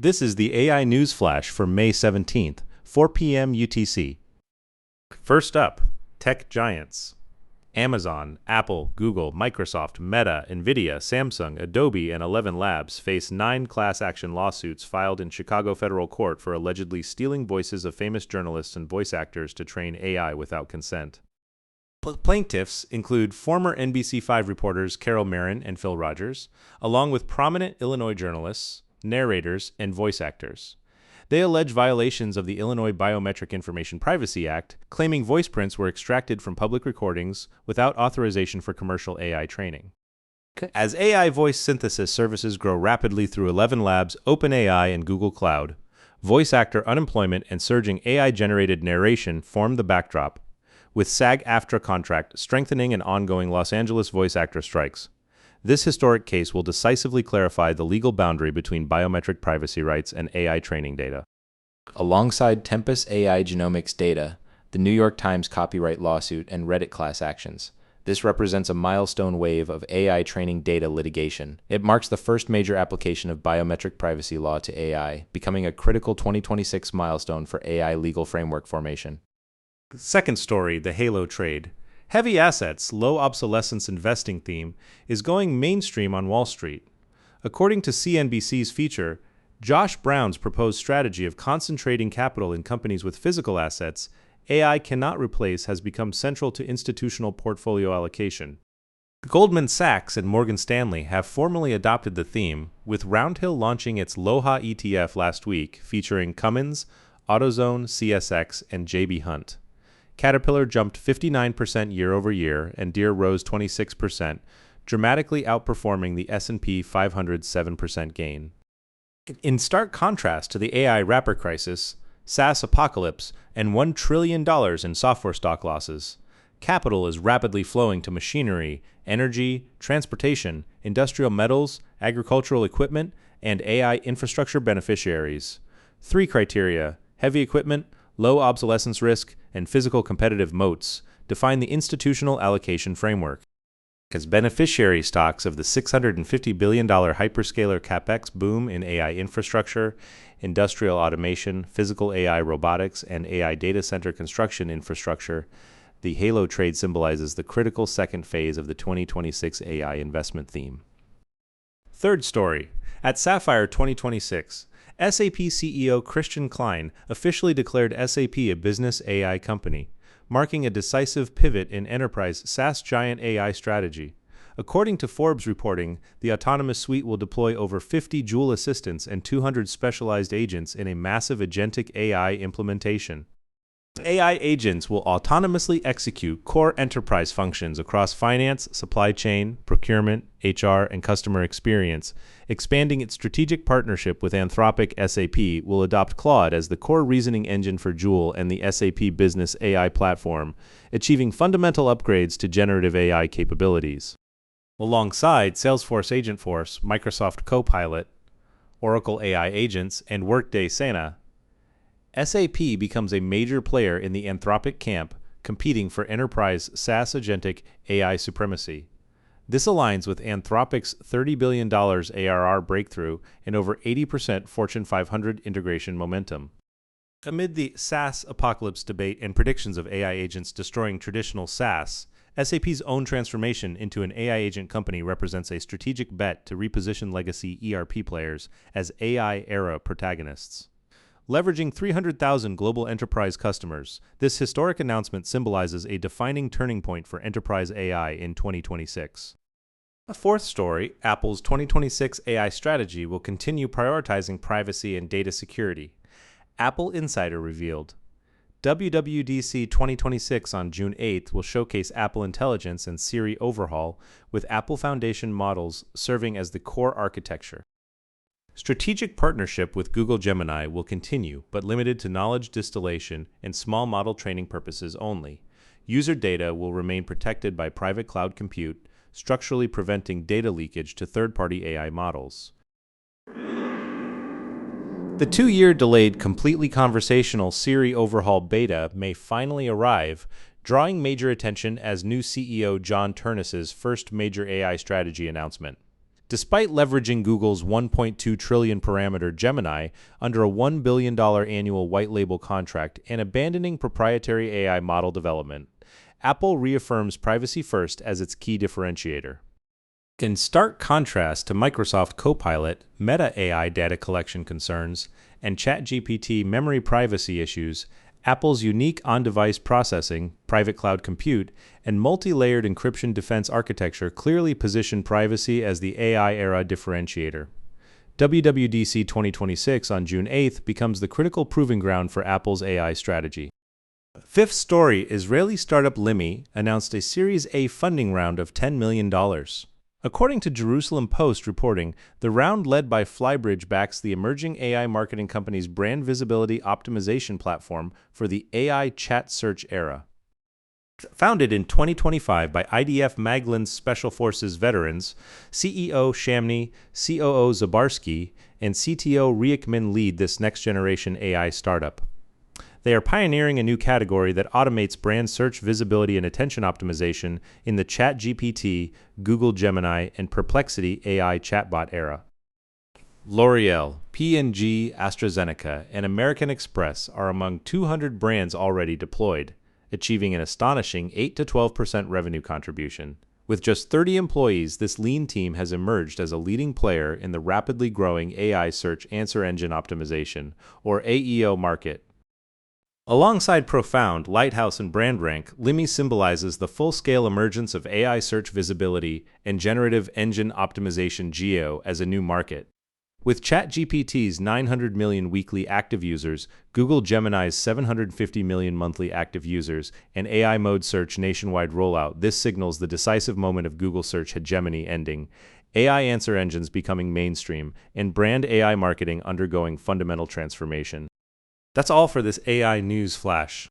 This is the AI News Flash for May 17th, 4 p.m. UTC. First up, tech giants. Amazon, Apple, Google, Microsoft, Meta, Nvidia, Samsung, Adobe, and 11 Labs face 9 class action lawsuits filed in Chicago federal court for allegedly stealing voices of famous journalists and voice actors to train AI without consent. Plaintiffs include former NBC5 reporters Carol Marin and Phil Rogers, along with prominent Illinois journalists, narrators, and voice actors. They allege violations of the Illinois Biometric Information Privacy Act, claiming voice prints were extracted from public recordings without authorization for commercial AI training. As AI voice synthesis services grow rapidly through 11 Labs, OpenAI, and Google Cloud, voice actor unemployment and surging AI-generated narration form the backdrop, with SAG-AFTRA contract strengthening and ongoing Los Angeles voice actor strikes. This historic case will decisively clarify the legal boundary between biometric privacy rights and AI training data. Alongside Tempus AI genomics data, the New York Times copyright lawsuit, and Reddit class actions, this represents a milestone wave of AI training data litigation. It marks the first major application of biometric privacy law to AI, becoming a critical 2026 milestone for AI legal framework formation. Second story, the Halo trade. Heavy assets, low obsolescence investing theme is going mainstream on Wall Street. According to CNBC's feature, Josh Brown's proposed strategy of concentrating capital in companies with physical assets AI cannot replace has become central to institutional portfolio allocation. Goldman Sachs and Morgan Stanley have formally adopted the theme, with Roundhill launching its LOHA ETF last week, featuring Cummins, AutoZone, CSX, and JB Hunt. Caterpillar jumped 59% year-over-year, and Deere rose 26%, dramatically outperforming the S&P 500's 7% gain. In stark contrast to the AI wrapper crisis, SaaS apocalypse, and $1 trillion in software stock losses, capital is rapidly flowing to machinery, energy, transportation, industrial metals, agricultural equipment, and AI infrastructure beneficiaries. 3 criteria: heavy equipment, low obsolescence risk, and physical competitive moats define the institutional allocation framework. As beneficiary stocks of the $650 billion hyperscaler capex boom in AI infrastructure, industrial automation, physical AI robotics, and AI data center construction infrastructure, the Halo trade symbolizes the critical second phase of the 2026 AI investment theme. Third story, at Sapphire 2026, SAP CEO Christian Klein officially declared SAP a business AI company, marking a decisive pivot in enterprise SaaS giant AI strategy. According to Forbes reporting, the autonomous suite will deploy over 50 Joule assistants and 200 specialized agents in a massive agentic AI implementation. AI agents will autonomously execute core enterprise functions across finance, supply chain, procurement, HR, and customer experience. Expanding its strategic partnership with Anthropic, SAP will adopt Claude as the core reasoning engine for Joule and the SAP Business AI platform, achieving fundamental upgrades to generative AI capabilities. Alongside Salesforce Agentforce, Microsoft Copilot, Oracle AI agents, and Workday Sana, SAP becomes a major player in the Anthropic camp, competing for enterprise SaaS agentic AI supremacy. This aligns with Anthropic's $30 billion ARR breakthrough and over 80% Fortune 500 integration momentum. Amid the SaaS apocalypse debate and predictions of AI agents destroying traditional SaaS, SAP's own transformation into an AI agent company represents a strategic bet to reposition legacy ERP players as AI-era protagonists. Leveraging 300,000 global enterprise customers, this historic announcement symbolizes a defining turning point for enterprise AI in 2026. A fourth story, Apple's 2026 AI strategy will continue prioritizing privacy and data security. Apple Insider revealed. WWDC 2026 on June 8th will showcase Apple Intelligence and Siri overhaul, with Apple Foundation models serving as the core architecture. Strategic partnership with Google Gemini will continue, but limited to knowledge distillation and small model training purposes only. User data will remain protected by private cloud compute, structurally preventing data leakage to third-party AI models. The 2-year delayed completely conversational Siri overhaul beta may finally arrive, drawing major attention as new CEO John Turnus's first major AI strategy announcement. Despite leveraging Google's 1.2 trillion parameter Gemini under a $1 billion annual white label contract and abandoning proprietary AI model development, Apple reaffirms privacy first as its key differentiator. In stark contrast to Microsoft Copilot, Meta AI data collection concerns, and ChatGPT memory privacy issues, Apple's unique on-device processing, private cloud compute, and multi-layered encryption defense architecture clearly position privacy as the AI era differentiator. WWDC 2026 on June 8th becomes the critical proving ground for Apple's AI strategy. Fifth story, Israeli startup Limy announced a Series A funding round of $10 million. According to Jerusalem Post reporting, the round led by Flybridge backs the emerging AI marketing company's brand visibility optimization platform for the AI chat search era. Founded in 2025 by IDF Maglin's Special Forces veterans, CEO Shamny, COO Zabarsky, and CTO Riekman lead this next-generation AI startup. They are pioneering a new category that automates brand search visibility and attention optimization in the ChatGPT, Google Gemini, and Perplexity AI chatbot era. L'Oreal, P&G, AstraZeneca, and American Express are among 200 brands already deployed, achieving an astonishing 8 to 12% revenue contribution. With just 30 employees, this lean team has emerged as a leading player in the rapidly growing AI search answer engine optimization, or AEO market. Alongside Profound, Lighthouse, and BrandRank, Limy symbolizes the full-scale emergence of AI search visibility and generative engine optimization (GEO) as a new market. With ChatGPT's 900 million weekly active users, Google Gemini's 750 million monthly active users, and AI mode search nationwide rollout, this signals the decisive moment of Google search hegemony ending, AI answer engines becoming mainstream, and brand AI marketing undergoing fundamental transformation. That's all for this AI news flash.